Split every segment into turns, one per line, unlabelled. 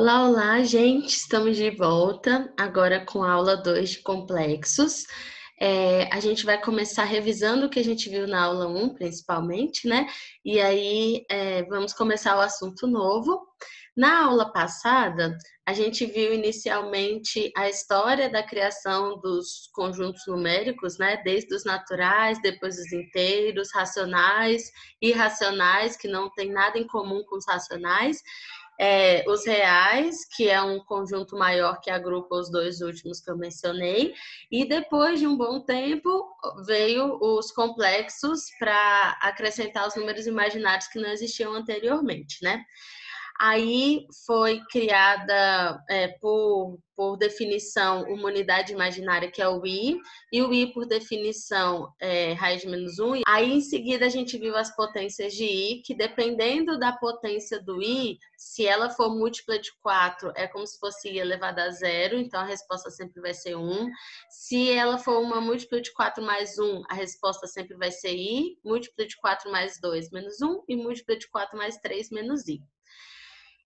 Olá, olá, gente! Estamos de volta, agora com a aula 2 de complexos. A gente vai começar revisando o que a gente viu na aula 1, principalmente, né? E aí, vamos começar o assunto novo. Na aula passada, a gente viu inicialmente a história da criação dos conjuntos numéricos, né? Desde os naturais, depois os inteiros, racionais, irracionais, que não tem nada em comum com os racionais, os reais, que é um conjunto maior que agrupa os dois últimos que eu mencionei, e depois de um bom tempo veio os complexos para acrescentar os números imaginários que não existiam anteriormente, né? Aí foi criada, por definição, uma unidade imaginária, que é o i, e o i, por definição, raiz de menos 1. Aí, em seguida, a gente viu as potências de i, que dependendo da potência do i, se ela for múltipla de 4, é como se fosse i elevado a zero, então a resposta sempre vai ser 1. Se ela for uma múltipla de 4 mais 1, a resposta sempre vai ser i, múltipla de 4 mais 2, menos 1, e múltipla de 4 mais 3, menos i.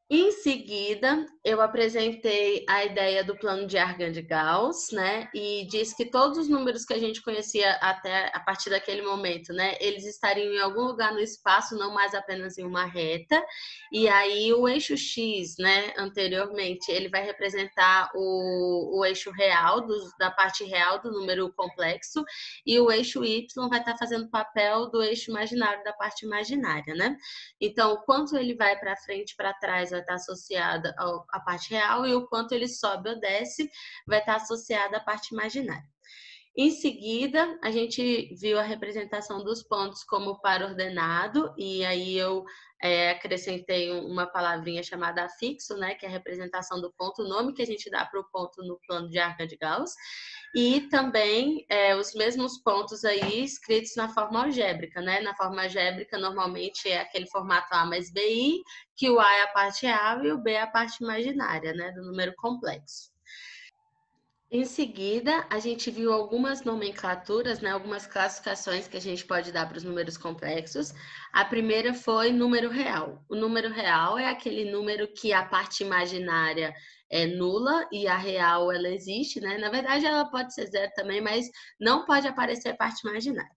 Em seguida, eu apresentei a ideia do plano de Argand-Gauss, né? E disse que todos os números que a gente conhecia até a partir daquele momento, né? Eles estariam em algum lugar no espaço, não mais apenas em uma reta. E aí o eixo X, né? Anteriormente, ele vai representar o eixo real, da parte real do número complexo, e o eixo Y vai estar fazendo o papel do eixo imaginário da parte imaginária, né? Então, o quanto ele vai para frente e para trás vai estar associada à parte real, e o quanto ele sobe ou desce vai estar associada à parte imaginária. Em seguida, a gente viu a representação dos pontos como par ordenado, e aí eu acrescentei uma palavrinha chamada afixo, né, que é a representação do ponto, o nome que a gente dá para o ponto no plano de Argand-Gauss, e também os mesmos pontos aí escritos na forma algébrica, né? Na forma algébrica, normalmente é aquele formato A mais BI, que o A é a parte real e o B é a parte imaginária, né, do número complexo. Em seguida, a gente viu algumas nomenclaturas, né, algumas classificações que a gente pode dar para os números complexos. A primeira foi número real. O número real é aquele número que a parte imaginária é nula e a real ela existe, né? Na verdade, ela pode ser zero também, mas não pode aparecer a parte imaginária.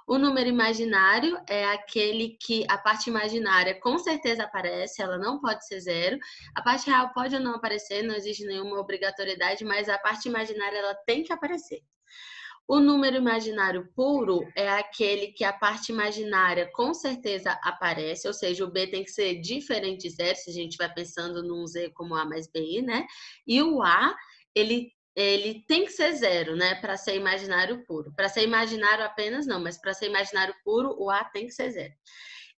O número imaginário é aquele que a parte imaginária com certeza aparece, ela não pode ser zero. A parte real pode ou não aparecer, não existe nenhuma obrigatoriedade, mas a parte imaginária ela tem que aparecer. O número imaginário puro é aquele que a parte imaginária com certeza aparece, ou seja, o B tem que ser diferente de zero, se a gente vai pensando num Z como A mais BI, né? E o A, ele tem que ser zero, né? Para ser imaginário puro. Para ser imaginário apenas não, mas para ser imaginário puro, o A tem que ser zero.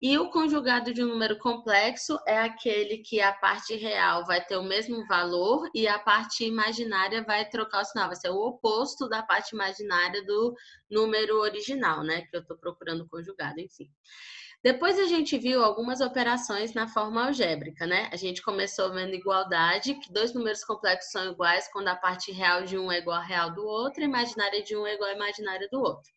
E o conjugado de um número complexo é aquele que a parte real vai ter o mesmo valor e a parte imaginária vai trocar o sinal, vai ser o oposto da parte imaginária do número original, né? Que eu estou procurando conjugado, enfim. Depois a gente viu algumas operações na forma algébrica, né? A gente começou vendo igualdade, que dois números complexos são iguais quando a parte real de um é igual à real do outro, e a imaginária de um é igual à imaginária do outro.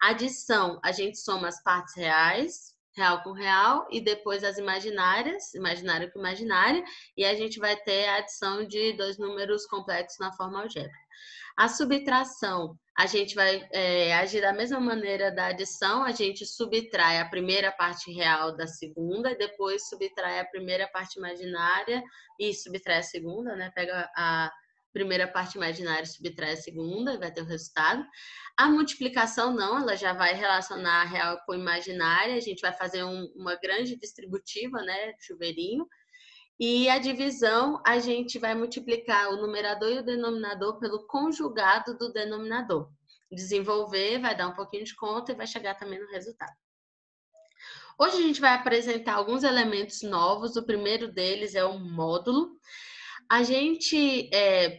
Adição, a gente soma as partes reais, real com real, e depois as imaginárias, imaginária com imaginária, e a gente vai ter a adição de dois números complexos na forma algébrica. A subtração, a gente vai agir da mesma maneira da adição, a gente subtrai a primeira parte real da segunda, e depois subtrai a primeira parte imaginária e subtrai a segunda, né? Pega a primeira parte imaginária e subtrai a segunda, e vai ter o resultado. A multiplicação não, ela já vai relacionar a real com imaginária, a gente vai fazer uma grande distributiva, né, chuveirinho. E a divisão, a gente vai multiplicar o numerador e o denominador pelo conjugado do denominador. Desenvolver, vai dar um pouquinho de conta e vai chegar também no resultado. Hoje a gente vai apresentar alguns elementos novos, o primeiro deles é o módulo. A gente,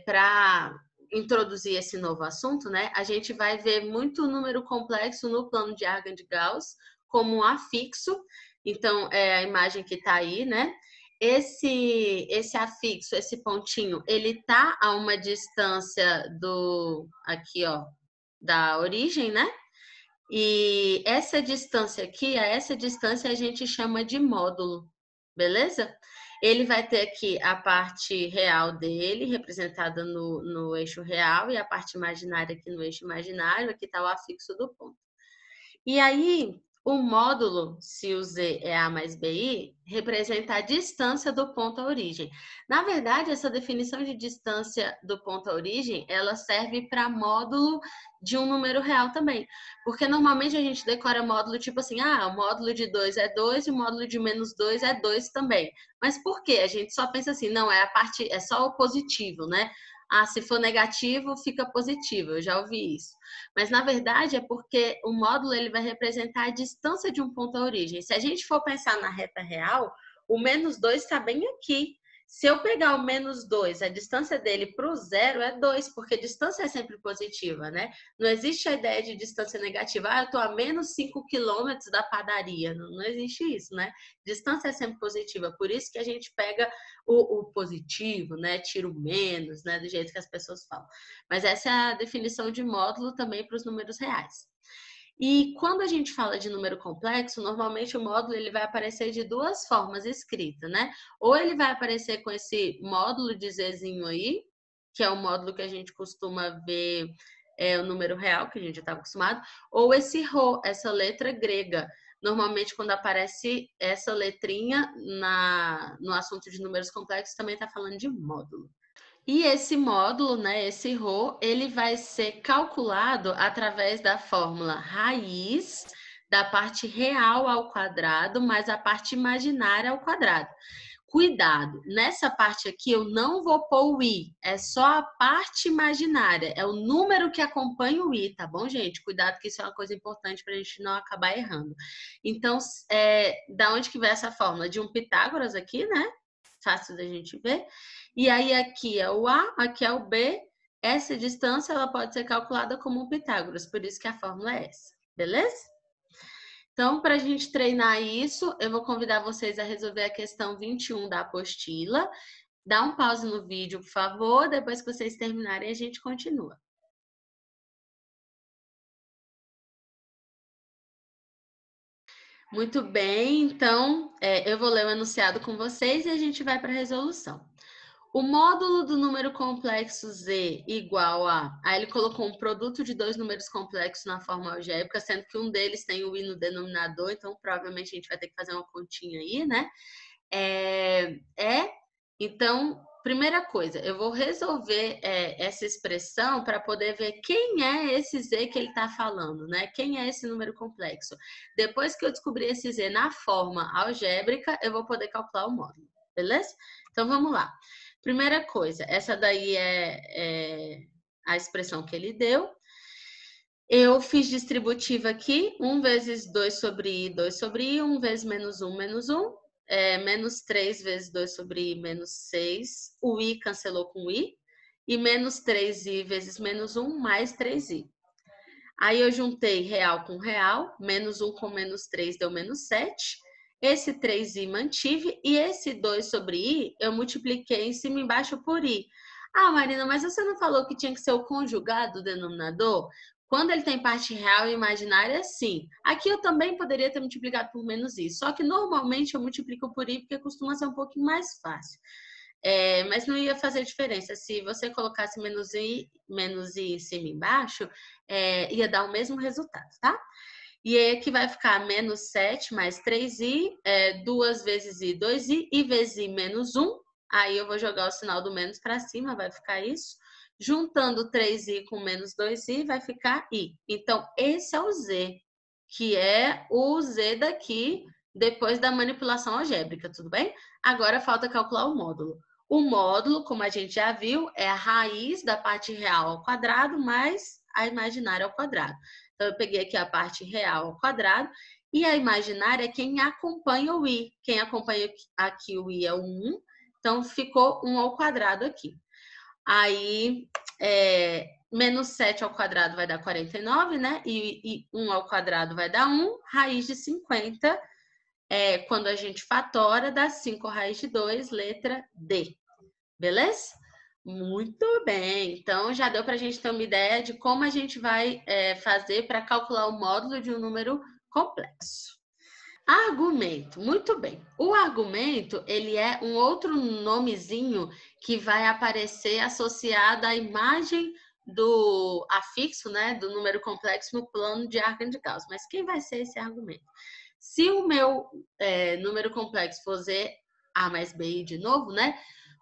para introduzir esse novo assunto, né, a gente vai ver muito número complexo no plano de Argand-Gauss como um afixo, então é a imagem que está aí, né? Esse afixo, esse pontinho, ele está a uma distância aqui, ó, da origem, né? E essa distância aqui, a essa distância a gente chama de módulo, beleza? Ele vai ter aqui a parte real dele, representada no eixo real, e a parte imaginária aqui no eixo imaginário. Aqui está o afixo do ponto. E aí, o módulo, se o z é a mais bi, representa a distância do ponto à origem. Na verdade, essa definição de distância do ponto à origem, ela serve para módulo de um número real também. Porque normalmente a gente decora módulo tipo assim, o módulo de 2 é 2 e o módulo de menos 2 é 2 também. Mas por quê? A gente só pensa assim, não, é só o positivo, né? Se for negativo, fica positivo. Eu já ouvi isso. Mas, na verdade, é porque o módulo ele vai representar a distância de um ponto à origem. Se a gente for pensar na reta real, o menos 2 está bem aqui. Se eu pegar o menos 2, a distância dele para o zero é 2, porque distância é sempre positiva, né? Não existe a ideia de distância negativa. Eu estou a menos 5 quilômetros da padaria. Não existe isso, né? Distância é sempre positiva. Por isso que a gente pega o positivo, né? Tira o menos, né? Do jeito que as pessoas falam. Mas essa é a definição de módulo também para os números reais. E quando a gente fala de número complexo, normalmente o módulo ele vai aparecer de duas formas escritas, né? Ou ele vai aparecer com esse módulo de Zzinho aí, que é o módulo que a gente costuma ver o número real, que a gente já estava acostumado, ou esse Rho, essa letra grega. Normalmente, quando aparece essa letrinha no assunto de números complexos, também está falando de módulo. E esse módulo, né, esse ρ, ele vai ser calculado através da fórmula raiz da parte real ao quadrado mais a parte imaginária ao quadrado. Cuidado, nessa parte aqui eu não vou pôr o i, é só a parte imaginária, é o número que acompanha o i, tá bom, gente? Cuidado que isso é uma coisa importante para a gente não acabar errando. Então, da onde que vem essa fórmula? De um Pitágoras aqui, né? Fácil da gente ver. E aí aqui é o A, aqui é o B. Essa distância ela pode ser calculada como um Pitágoras, por isso que a fórmula é essa, beleza? Então, para a gente treinar isso, eu vou convidar vocês a resolver a questão 21 da apostila. Dá um pause no vídeo, por favor. Depois que vocês terminarem, a gente continua. Muito bem, então eu vou ler o enunciado com vocês e a gente vai para a resolução. O módulo do número complexo z igual a... Aí ele colocou um produto de dois números complexos na forma algébrica, sendo que um deles tem o i no denominador, então provavelmente a gente vai ter que fazer uma continha aí, né? Então, primeira coisa, eu vou resolver essa expressão para poder ver quem é esse z que ele está falando, né? Quem é esse número complexo? Depois que eu descobrir esse z na forma algébrica, eu vou poder calcular o módulo, beleza? Então, vamos lá. Primeira coisa, essa daí é a expressão que ele deu. Eu fiz distributiva aqui, 1 vezes 2 sobre i, 2 sobre i, 1 vezes menos 1, menos 1. Menos 3 vezes 2 sobre i, menos 6. O i cancelou com o i. E menos 3i vezes menos 1, mais 3i. Aí eu juntei real com real, menos 1 com menos 3 deu menos 7. Esse 3i mantive e esse 2 sobre i eu multipliquei em cima e embaixo por i. Marina, mas você não falou que tinha que ser o conjugado do denominador? Quando ele tem parte real e imaginária, sim. Aqui eu também poderia ter multiplicado por menos i, só que normalmente eu multiplico por i porque costuma ser um pouquinho mais fácil. Mas não ia fazer diferença. Se você colocasse menos i em cima e embaixo, ia dar o mesmo resultado, tá? E aí aqui vai ficar menos 7 mais 3i, 2 vezes i, 2i, i vezes i menos 1. Aí eu vou jogar o sinal do menos para cima, vai ficar isso. Juntando 3i com menos 2i, vai ficar i. Então, esse é o z, que é o z daqui, depois da manipulação algébrica, tudo bem? Agora falta calcular o módulo. O módulo, como a gente já viu, é a raiz da parte real ao quadrado mais a imaginária ao quadrado. Então, eu peguei aqui a parte real ao quadrado e a imaginária é quem acompanha o i. Quem acompanha aqui o i é o 1, então ficou 1 ao quadrado aqui. Aí, menos 7 ao quadrado vai dar 49, né? E 1 ao quadrado vai dar 1. Raiz de 50, quando a gente fatora, dá 5 raiz de 2, letra D. Beleza? Muito bem. Então, já deu para a gente ter uma ideia de como a gente vai fazer para calcular o módulo de um número complexo. Argumento, muito bem. O argumento, ele é um outro nomezinho que vai aparecer associado à imagem do afixo, né, do número complexo no plano de Argand de Gauss. Mas quem vai ser esse argumento? Se o meu número complexo for Z A mais BI de novo, né,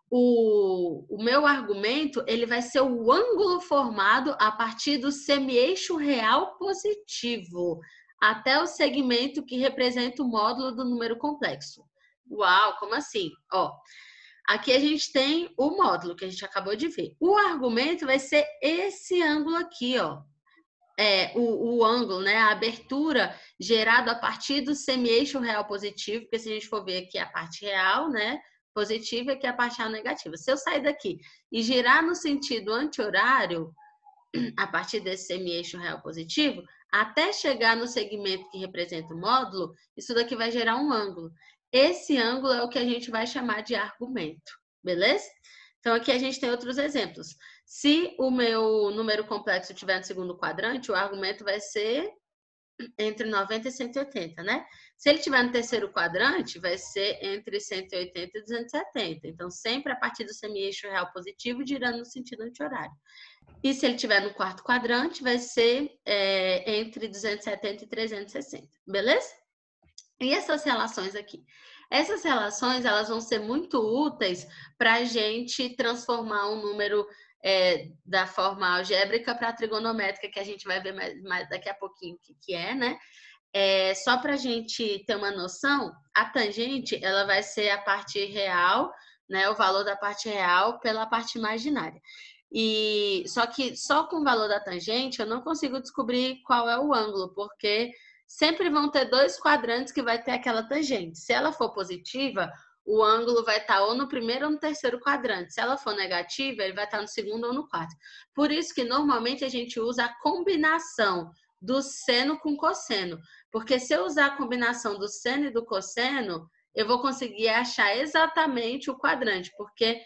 o meu argumento, ele vai ser o ângulo formado a partir do semi-eixo real positivo até o segmento que representa o módulo do número complexo. Uau, como assim? Ó, aqui a gente tem o módulo que a gente acabou de ver. O argumento vai ser esse ângulo aqui, ó. O ângulo, né? A abertura gerada a partir do semi-eixo real positivo, porque se a gente for ver aqui a parte real, né? Positiva e aqui a parte real negativa. Se eu sair daqui e girar no sentido anti-horário, a partir desse semi-eixo real positivo, até chegar no segmento que representa o módulo, isso daqui vai gerar um ângulo. Esse ângulo é o que a gente vai chamar de argumento, beleza? Então, aqui a gente tem outros exemplos. Se o meu número complexo estiver no segundo quadrante, o argumento vai ser entre 90 e 180, né? Se ele estiver no terceiro quadrante, vai ser entre 180 e 270. Então, sempre a partir do semi-eixo real positivo, girando no sentido anti-horário. E se ele estiver no quarto quadrante, vai ser entre 270 e 360, beleza? E essas relações aqui? Essas relações, elas vão ser muito úteis para a gente transformar um número da forma algébrica para a trigonométrica, que a gente vai ver mais daqui a pouquinho o que é, né? Só para a gente ter uma noção, a tangente, ela vai ser a parte real, né? O valor da parte real pela parte imaginária. E só que só com o valor da tangente eu não consigo descobrir qual é o ângulo, porque sempre vão ter dois quadrantes que vai ter aquela tangente. Se ela for positiva, o ângulo vai estar ou no primeiro ou no terceiro quadrante. Se ela for negativa, ele vai estar no segundo ou no quarto. Por isso que normalmente a gente usa a combinação do seno com cosseno, porque se eu usar a combinação do seno e do cosseno, eu vou conseguir achar exatamente o quadrante, porque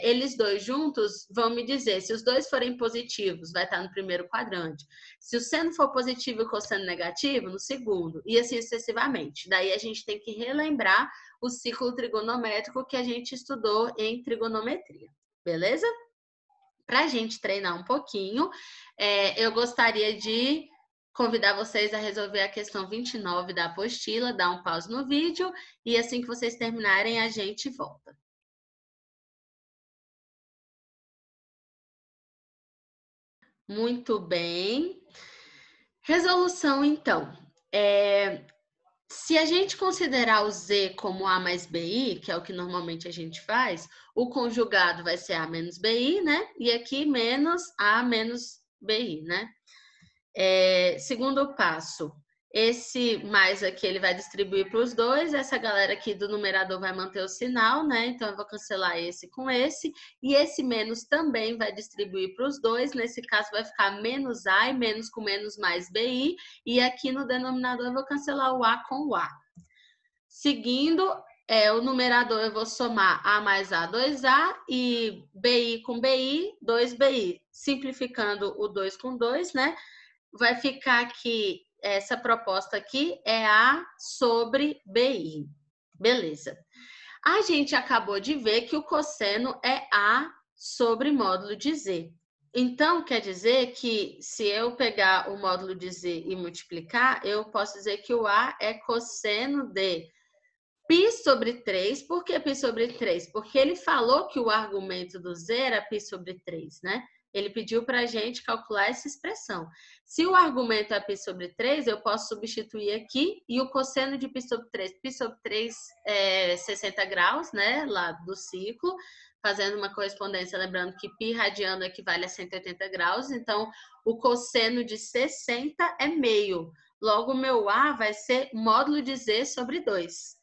eles dois juntos vão me dizer, se os dois forem positivos, vai estar no primeiro quadrante. Se o seno for positivo e o cosseno negativo, no segundo, e assim sucessivamente. Daí a gente tem que relembrar o ciclo trigonométrico que a gente estudou em trigonometria, beleza? Para a gente treinar um pouquinho, eu gostaria de convidar vocês a resolver a questão 29 da apostila, dar um pause no vídeo, e assim que vocês terminarem, a gente volta. Muito bem. Resolução, então. Se a gente considerar o Z como A mais BI, que é o que normalmente a gente faz, o conjugado vai ser A menos BI, né? E aqui menos A menos BI, né? Segundo passo, esse mais aqui ele vai distribuir para os dois, essa galera aqui do numerador vai manter o sinal, né? Então eu vou cancelar esse com esse, e esse menos também vai distribuir para os dois, nesse caso vai ficar menos A e menos com menos mais BI, e aqui no denominador eu vou cancelar o A com o A. Seguindo, o numerador eu vou somar A mais A, 2A, e BI com BI, 2BI. Simplificando o 2 com 2, né? Vai ficar aqui, essa proposta aqui é A sobre BI. Beleza. A gente acabou de ver que o cosseno é A sobre módulo de Z. Então, quer dizer que se eu pegar o módulo de Z e multiplicar, eu posso dizer que o A é cosseno de π sobre 3. Por que π sobre 3? Porque ele falou que o argumento do Z era π sobre 3, né? Ele pediu para a gente calcular essa expressão. Se o argumento é π sobre 3, eu posso substituir aqui, e o cosseno de π sobre 3 é 60 graus, né, lá do ciclo, fazendo uma correspondência, lembrando que π radiano equivale a 180 graus, então o cosseno de 60 é meio. Logo, o meu A vai ser módulo de Z sobre 2.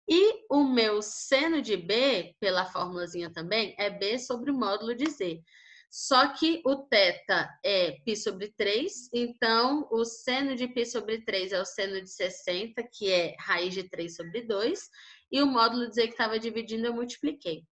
E o meu seno de B, pela formulazinha também, é B sobre o módulo de Z. Só que o θ é π sobre 3, então o seno de π sobre 3 é o seno de 60, que é raiz de 3 sobre 2, e o módulo de Z que estava dividindo eu multipliquei.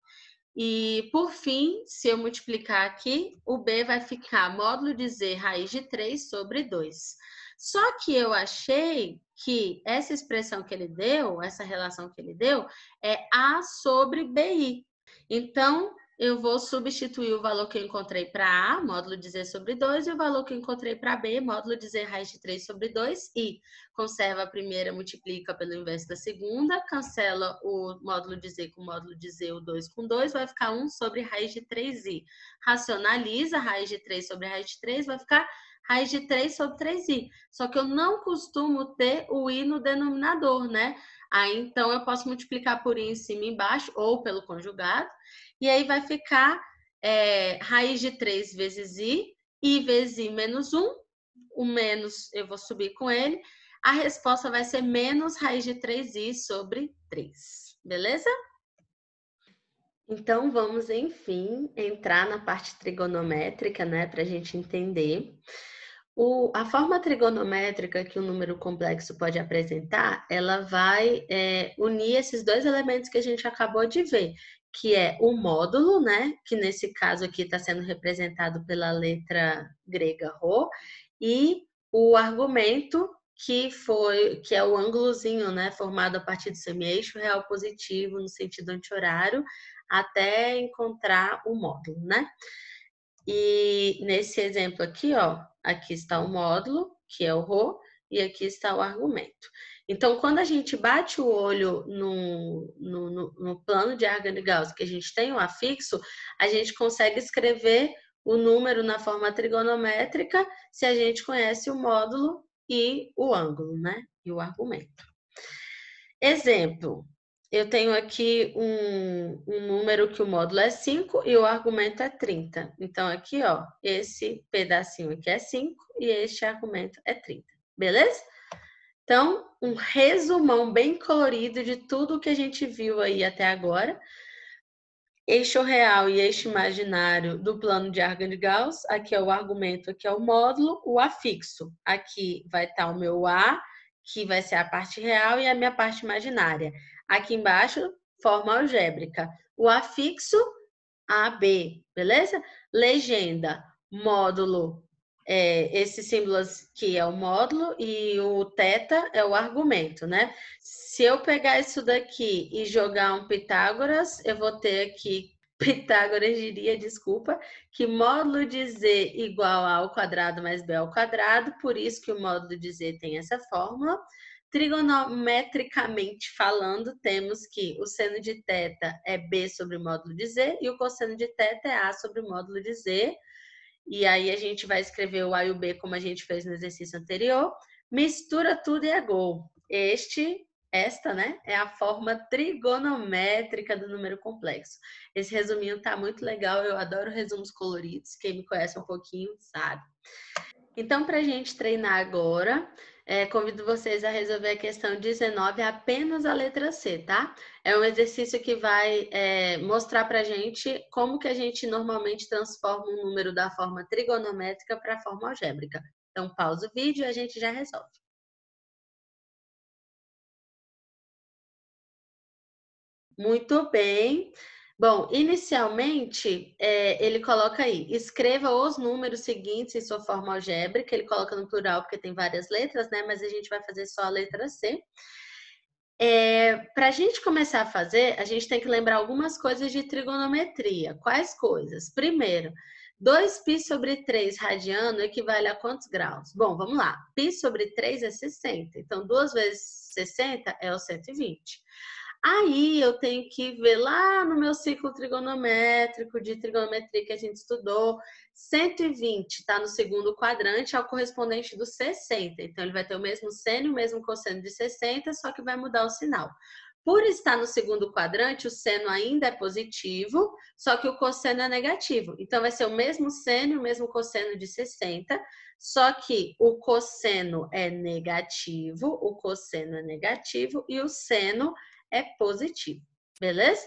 E, por fim, se eu multiplicar aqui, o B vai ficar módulo de Z raiz de 3 sobre 2. Só que eu achei que essa expressão que ele deu, essa relação que ele deu, é A sobre BI. Então, eu vou substituir o valor que eu encontrei para A, módulo de Z sobre 2, e o valor que eu encontrei para B, módulo de Z raiz de 3 sobre 2, e conserva a primeira, multiplica pelo inverso da segunda, cancela o módulo de Z com o módulo de Z, o 2 com 2, vai ficar 1 sobre raiz de 3i. Racionaliza, raiz de 3 sobre raiz de 3, vai ficar raiz de 3 sobre 3i. Só que eu não costumo ter o i no denominador, né? Aí, então, eu posso multiplicar por i em cima e embaixo, ou pelo conjugado, e aí vai ficar raiz de 3 vezes i vezes i menos 1, o menos eu vou subir com ele, a resposta vai ser menos raiz de 3i sobre 3, beleza? Então, vamos, enfim, entrar na parte trigonométrica, né, para a gente entender. A forma trigonométrica que o número complexo pode apresentar, ela vai unir esses dois elementos que a gente acabou de ver, que é o módulo, né? Que nesse caso aqui está sendo representado pela letra grega ρ, e o argumento, que é o ângulozinho, né? Formado a partir do semi-eixo real positivo no sentido anti-horário, até encontrar o módulo, né? E nesse exemplo aqui, ó, aqui está o módulo, que é o ρ, e aqui está o argumento. Então, quando a gente bate o olho no plano de Argand-Gauss, que a gente tem o afixo, a gente consegue escrever o número na forma trigonométrica se a gente conhece o módulo e o ângulo, né? E o argumento. Exemplo. Eu tenho aqui um número que o módulo é 5 e o argumento é 30. Então, aqui, ó, esse pedacinho aqui é 5 e este argumento é 30. Beleza? Então, um resumão bem colorido de tudo que a gente viu aí até agora. Eixo real e eixo imaginário do plano de Argand-Gauss. Aqui é o argumento, aqui é o módulo. O afixo. Aqui vai estar o meu A, que vai ser a parte real, e a minha parte imaginária. Aqui embaixo, forma algébrica. O afixo, AB, beleza? Legenda, módulo, esses símbolos que é o módulo, e o θ é o argumento, né? Se eu pegar isso daqui e jogar um Pitágoras, eu vou ter aqui, Pitágoras diria, desculpa, que módulo de z igual a ao quadrado mais b ao quadrado, por isso que o módulo de z tem essa fórmula. Trigonometricamente falando, temos que o seno de θ é b sobre o módulo de z e o cosseno de θ é a sobre o módulo de z. E aí a gente vai escrever o a e o b como a gente fez no exercício anterior. Mistura tudo e é gol. Esta, né, é a forma trigonométrica do número complexo. Esse resuminho tá muito legal, eu adoro resumos coloridos, quem me conhece um pouquinho sabe. Então, para a gente treinar agora, convido vocês a resolver a questão 19, apenas a letra C, tá? É um exercício que vai mostrar para a gente como que a gente normalmente transforma um número da forma trigonométrica para a forma algébrica. Então, pausa o vídeo e a gente já resolve. Muito bem. Bom, inicialmente, ele coloca aí, escreva os números seguintes em sua forma algébrica, ele coloca no plural porque tem várias letras, né? Mas a gente vai fazer só a letra C. Para a gente começar a fazer, a gente tem que lembrar algumas coisas de trigonometria. Quais coisas? Primeiro, 2π sobre 3 radiano equivale a quantos graus? Bom, vamos lá. Π sobre 3 é 60. Então, 2 vezes 60 é o 120. Aí eu tenho que ver lá no meu ciclo trigonométrico, de trigonometria que a gente estudou, 120 está no segundo quadrante, é o correspondente do 60. Então, ele vai ter o mesmo seno e o mesmo cosseno de 60, só que vai mudar o sinal. Por estar no segundo quadrante, o seno ainda é positivo, só que o cosseno é negativo. Então, vai ser o mesmo seno e o mesmo cosseno de 60, só que o cosseno é negativo, o cosseno é negativo e o seno é positivo, beleza?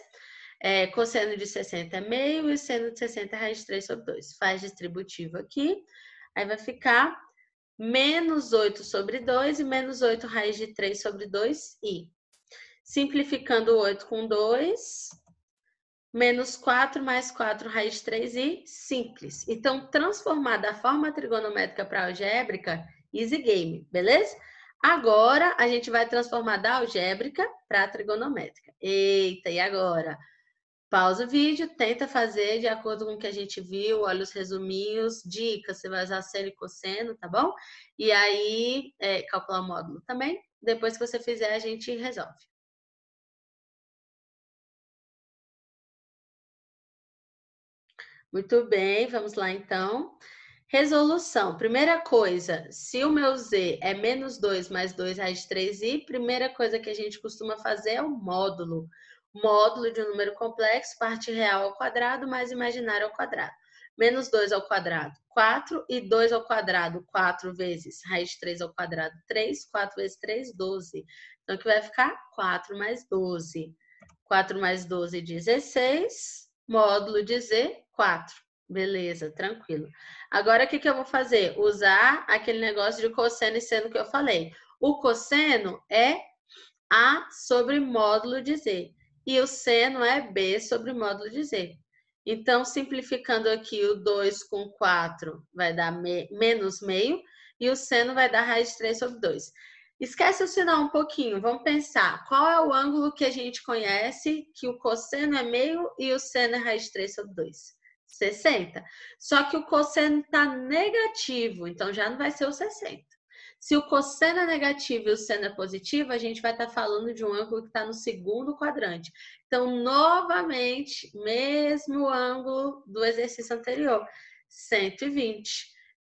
Cosseno de 60 é meio e seno de 60 é raiz de 3 sobre 2. Faz distributivo aqui, aí vai ficar menos 8 sobre 2 e menos 8 raiz de 3 sobre 2i. Simplificando o 8 com 2, menos 4 mais 4 raiz de 3i, simples. Então, transformar da forma trigonométrica para algébrica, Easy game, beleza? Agora, a gente vai transformar da algébrica para trigonométrica. Eita, e agora? Pausa o vídeo, tenta fazer de acordo com o que a gente viu, olha os resuminhos, dicas, você vai usar seno e cosseno, tá bom? E aí, calcular o módulo também. Depois que você fizer, a gente resolve. Muito bem, vamos lá então. Resolução. Primeira coisa, se o meu z é menos 2 mais 2 raiz de 3i, primeira coisa que a gente costuma fazer é o módulo. Módulo de um número complexo, parte real ao quadrado mais imaginário ao quadrado. Menos 2 ao quadrado, 4, e 2 ao quadrado, 4 vezes raiz de 3 ao quadrado, 3, 4 vezes 3, 12. Então, aqui vai ficar 4 mais 12. 4 mais 12, 16. Módulo de z, 4. Beleza, tranquilo. Agora, o que eu vou fazer? Usar aquele negócio de cosseno e seno que eu falei. O cosseno é A sobre módulo de Z. E o seno é B sobre módulo de Z. Então, simplificando aqui, o 2 com 4 vai dar menos meio. E o seno vai dar raiz de 3 sobre 2. Esquece o sinal um pouquinho. Vamos pensar. Qual é o ângulo que a gente conhece que o cosseno é meio e o seno é raiz de 3 sobre 2? 60. Só que o cosseno está negativo, então já não vai ser o 60. Se o cosseno é negativo e o seno é positivo, a gente vai estar falando de um ângulo que está no segundo quadrante. Então, novamente, mesmo ângulo do exercício anterior, 120.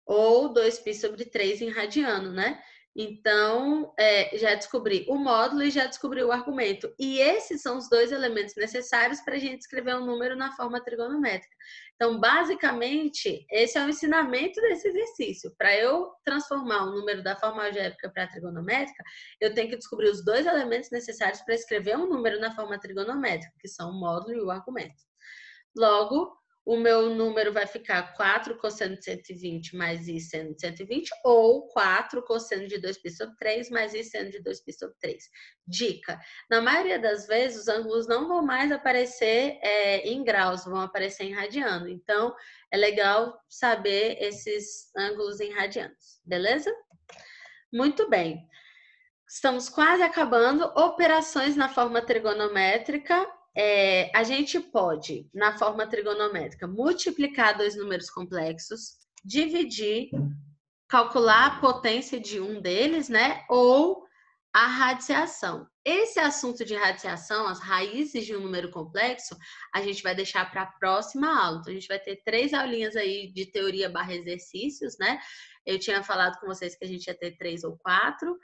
Ou 2π sobre 3 em radiano, né? Então, já descobri o módulo e já descobri o argumento. E esses são os dois elementos necessários para a gente escrever um número na forma trigonométrica. Então, basicamente, esse é o ensinamento desse exercício. Para eu transformar um número da forma algébrica para a trigonométrica, eu tenho que descobrir os dois elementos necessários para escrever um número na forma trigonométrica, que são o módulo e o argumento. Logo, o meu número vai ficar 4 cosseno de 120 mais i seno de 120, ou 4 cosseno de 2π sobre 3 mais i seno de 2π sobre 3. Dica: na maioria das vezes, os ângulos não vão mais aparecer em graus, vão aparecer em radiano. Então, é legal saber esses ângulos em radianos, beleza? Muito bem. Estamos quase acabando. Operações na forma trigonométrica. A gente pode, na forma trigonométrica, multiplicar dois números complexos, dividir, calcular a potência de um deles, né? Ou a radiciação. Esse assunto de radiciação, as raízes de um número complexo, a gente vai deixar para a próxima aula. Então, a gente vai ter 3 aulinhas aí de teoria / exercícios, né? Eu tinha falado com vocês que a gente ia ter 3 ou 4.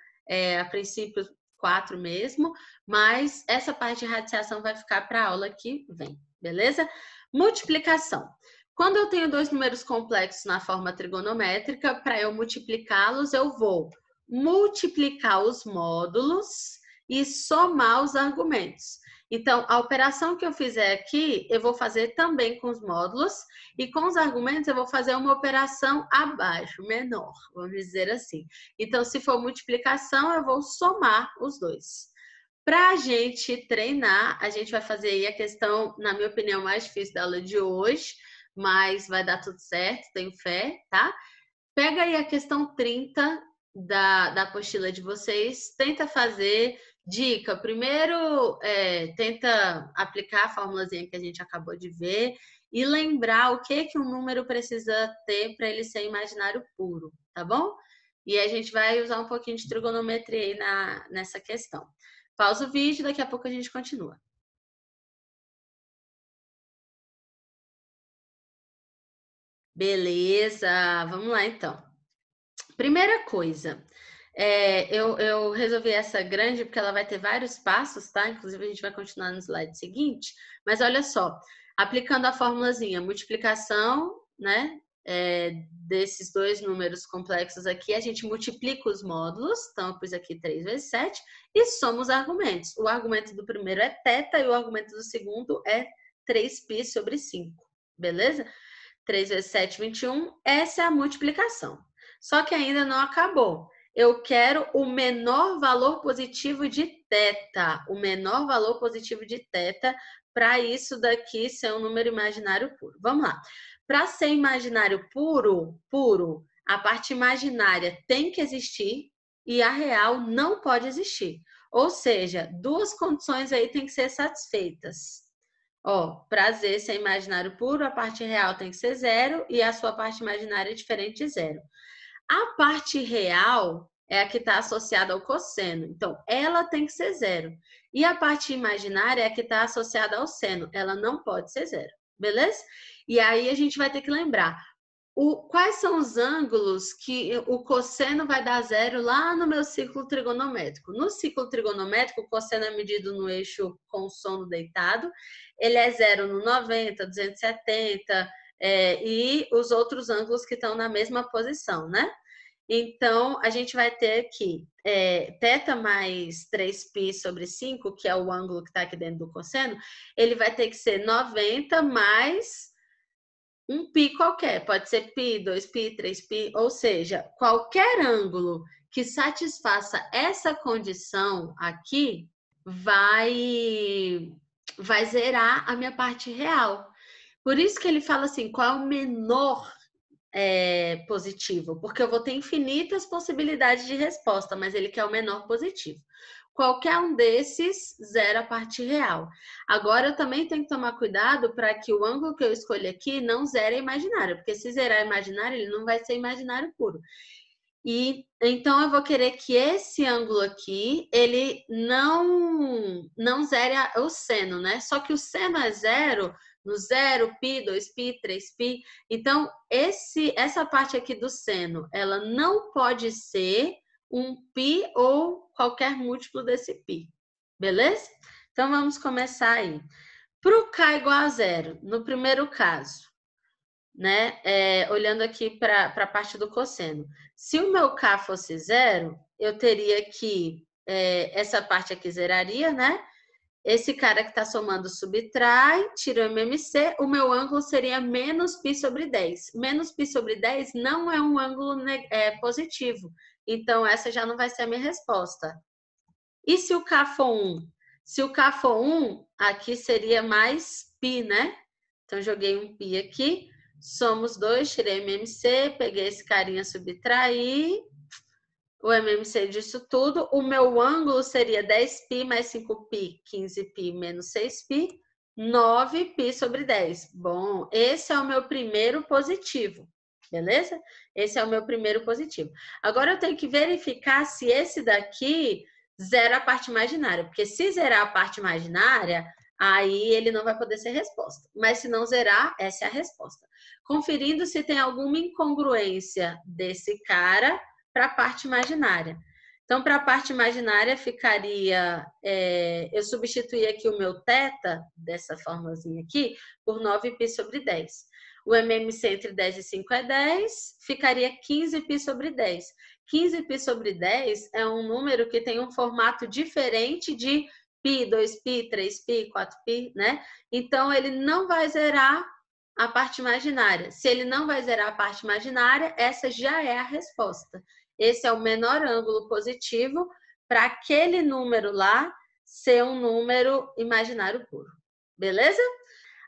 A princípio 4 mesmo, mas essa parte de radiciação vai ficar para a aula que vem, beleza? Multiplicação. Quando eu tenho dois números complexos na forma trigonométrica, para eu multiplicá-los, eu vou multiplicar os módulos e somar os argumentos. Então, a operação que eu fizer aqui, eu vou fazer também com os módulos, e com os argumentos eu vou fazer uma operação abaixo, menor, vamos dizer assim. Então, se for multiplicação, eu vou somar os dois. Para a gente treinar, a gente vai fazer aí a questão, na minha opinião, mais difícil da aula de hoje, mas vai dar tudo certo, tenho fé, tá? Pega aí a questão 30 da apostila de vocês, tenta fazer. Dica, primeiro tenta aplicar a formulazinha que a gente acabou de ver e lembrar o que um número precisa ter para ele ser imaginário puro, tá bom? E a gente vai usar um pouquinho de trigonometria aí nessa questão. Pausa o vídeo, daqui a pouco a gente continua. Beleza, vamos lá então. Primeira coisa, eu resolvi essa grande porque ela vai ter vários passos, tá? Inclusive a gente vai continuar no slide seguinte, mas olha só, aplicando a formulazinha, multiplicação, né? Desses dois números complexos aqui, a gente multiplica os módulos, então eu pus aqui 3 vezes 7, e soma os argumentos. O argumento do primeiro é θ e o argumento do segundo é 3π sobre 5, beleza? 3 vezes 7, 21, essa é a multiplicação. Só que ainda não acabou. Eu quero o menor valor positivo de θ, o menor valor positivo de θ, para isso daqui ser um número imaginário puro. Vamos lá. Para ser imaginário puro, a parte imaginária tem que existir e a real não pode existir. Ou seja, duas condições aí têm que ser satisfeitas. Ó, prazer ser imaginário puro, a parte real tem que ser zero e a sua parte imaginária é diferente de zero. A parte real é a que está associada ao cosseno. Então, ela tem que ser zero. E a parte imaginária é a que está associada ao seno. Ela não pode ser zero. Beleza? E aí a gente vai ter que lembrar. Quais são os ângulos que o cosseno vai dar zero lá no meu círculo trigonométrico? No círculo trigonométrico, o cosseno é medido no eixo com o sono deitado. Ele é zero no 90, 270, e os outros ângulos que estão na mesma posição, né? Então, a gente vai ter aqui θ mais 3π sobre 5, que é o ângulo que está aqui dentro do cosseno, ele vai ter que ser 90 mais um π qualquer. Pode ser π, 2π, 3π, ou seja, qualquer ângulo que satisfaça essa condição aqui vai zerar a minha parte real. Por isso que ele fala assim, qual é o menor positivo? Porque eu vou ter infinitas possibilidades de resposta, mas ele quer o menor positivo. Qualquer um desses zera a parte real. Agora, eu também tenho que tomar cuidado para que o ângulo que eu escolhi aqui não zere a imaginária, porque se zerar a imaginária, ele não vai ser imaginário puro. E então eu vou querer que esse ângulo aqui, ele não zere o seno, né? Só que o seno é zero no 0π, 2π, 3π. Então, essa parte aqui do seno, ela não pode ser um π ou qualquer múltiplo desse π. Beleza? Então, vamos começar aí. Para o k igual a zero, no primeiro caso, né? Olhando aqui para a parte do cosseno. Se o meu k fosse zero, eu teria que essa parte aqui zeraria, né? Esse cara que está somando subtrai, tira o MMC, o meu ângulo seria menos π sobre 10. Menos π sobre 10 não é um ângulo positivo. Então, essa já não vai ser a minha resposta. E se o k for 1? Se o k for 1, aqui seria mais π, né? Então, joguei um π aqui. Somos 2, tirei MMC, peguei esse carinha, subtraí o MMC disso tudo. O meu ângulo seria 10π mais 5π, 15π menos 6π, 9π sobre 10. Bom, esse é o meu primeiro positivo, beleza? Esse é o meu primeiro positivo. Agora eu tenho que verificar se esse daqui zera a parte imaginária, porque se zerar a parte imaginária, aí ele não vai poder ser resposta. Mas se não zerar, essa é a resposta. Conferindo se tem alguma incongruência desse cara para a parte imaginária. Então, para a parte imaginária ficaria, eu substituí aqui o meu θ, dessa formazinha aqui, por 9π sobre 10. O MMC entre 10 e 5 é 10, ficaria 15π sobre 10. 15π sobre 10 é um número que tem um formato diferente de π, 2π, 3π, 4π, né? Então, ele não vai zerar a parte imaginária. Se ele não vai zerar a parte imaginária, essa já é a resposta. Esse é o menor ângulo positivo para aquele número lá ser um número imaginário puro. Beleza?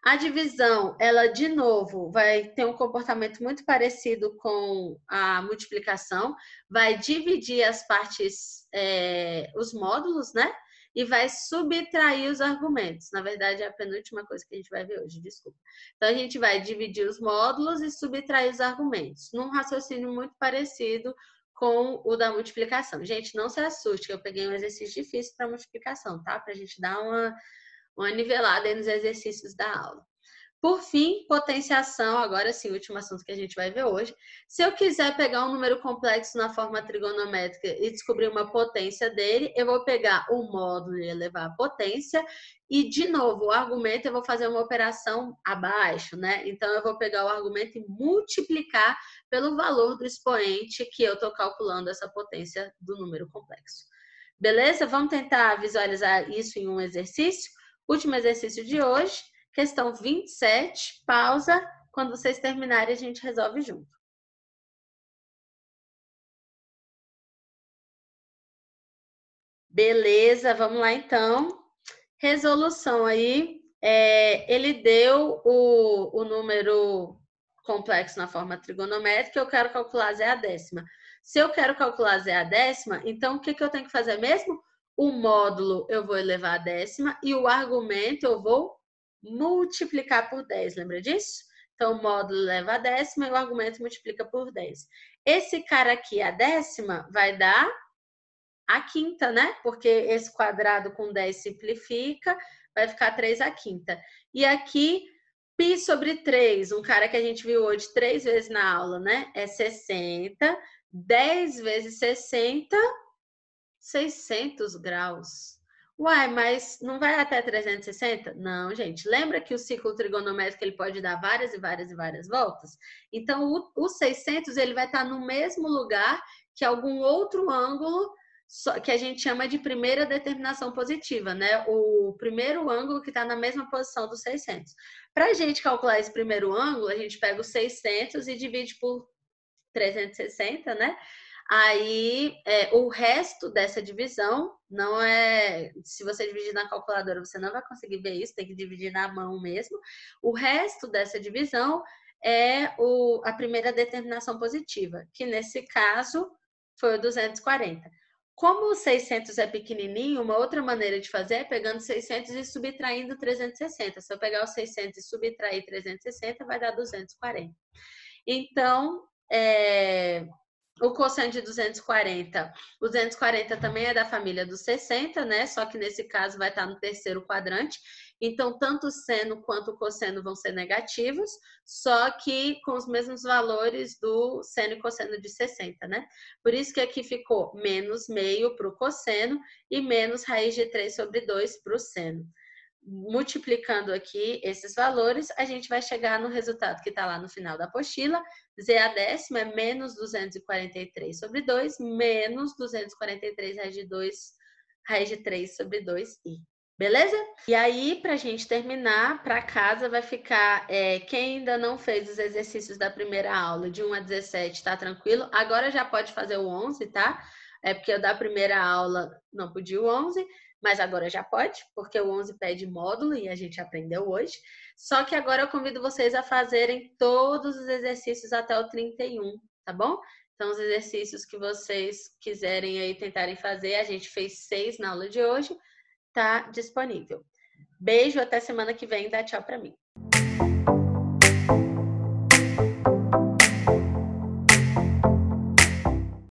A divisão, ela de novo vai ter um comportamento muito parecido com a multiplicação. Vai dividir as partes, os módulos, né? E vai subtrair os argumentos. Na verdade, é a penúltima coisa que a gente vai ver hoje, desculpa. Então, a gente vai dividir os módulos e subtrair os argumentos, num raciocínio muito parecido com o da multiplicação. Gente, não se assuste, que eu peguei um exercício difícil para multiplicação, tá? Para a gente dar uma nivelada aí nos exercícios da aula. Por fim, potenciação, agora sim, o último assunto que a gente vai ver hoje. Se eu quiser pegar um número complexo na forma trigonométrica e descobrir uma potência dele, eu vou pegar o módulo e elevar a potência. E, de novo, o argumento eu vou fazer uma operação abaixo, né? Então, eu vou pegar o argumento e multiplicar pelo valor do expoente que eu estou calculando essa potência do número complexo. Beleza? Vamos tentar visualizar isso em um exercício. Último exercício de hoje. Questão 27, pausa. Quando vocês terminarem, a gente resolve junto. Beleza, vamos lá então. Resolução aí. Ele deu o número complexo na forma trigonométrica, eu quero calcular z a décima. Se eu quero calcular z a décima, então o que eu tenho que fazer mesmo? O módulo eu vou elevar a décima e o argumento eu vou multiplicar por 10, lembra disso? Então, o módulo eleva a décima e o argumento multiplica por 10. Esse cara aqui, a décima, vai dar a quinta, né? Porque esse quadrado com 10 simplifica, vai ficar 3 a quinta. E aqui, π sobre 3, um cara que a gente viu hoje 3 vezes na aula, né? É 60. 10 vezes 60, 600 graus. Uai, mas não vai até 360? Não, gente. Lembra que o ciclo trigonométrico ele pode dar várias e várias e várias voltas? Então, o 600 ele vai estar no mesmo lugar que algum outro ângulo que a gente chama de primeira determinação positiva, né? O primeiro ângulo que está na mesma posição do 600. Para a gente calcular esse primeiro ângulo, a gente pega o 600 e divide por 360, né? Aí, o resto dessa divisão não é... Se você dividir na calculadora, você não vai conseguir ver isso, tem que dividir na mão mesmo. O resto dessa divisão é a primeira determinação positiva, que nesse caso foi o 240. Como o 600 é pequenininho, uma outra maneira de fazer é pegando 600 e subtraindo 360. Se eu pegar o 600 e subtrair 360, vai dar 240. Então, o cosseno de 240, o 240 também é da família dos 60, né? Só que nesse caso vai estar no terceiro quadrante. Então, tanto o seno quanto o cosseno vão ser negativos, só que com os mesmos valores do seno e cosseno de 60, né? Por isso que aqui ficou menos meio para o cosseno e menos raiz de 3 sobre 2 para o seno. Multiplicando aqui esses valores, a gente vai chegar no resultado que está lá no final da apostila. Z a décima é menos 243 sobre 2, menos 243 raiz de 2, raiz de 3 sobre 2i. Beleza? E aí, para a gente terminar, para casa vai ficar... quem ainda não fez os exercícios da primeira aula, de 1 a 17, tá tranquilo? Agora já pode fazer o 11, tá? É porque eu da primeira aula não podia o 11, mas agora já pode, porque o 11 pede módulo e a gente aprendeu hoje. Só que agora eu convido vocês a fazerem todos os exercícios até o 31, tá bom? Então, os exercícios que vocês quiserem aí tentarem fazer, a gente fez 6 na aula de hoje, tá disponível. Beijo, até semana que vem, dá tchau pra mim.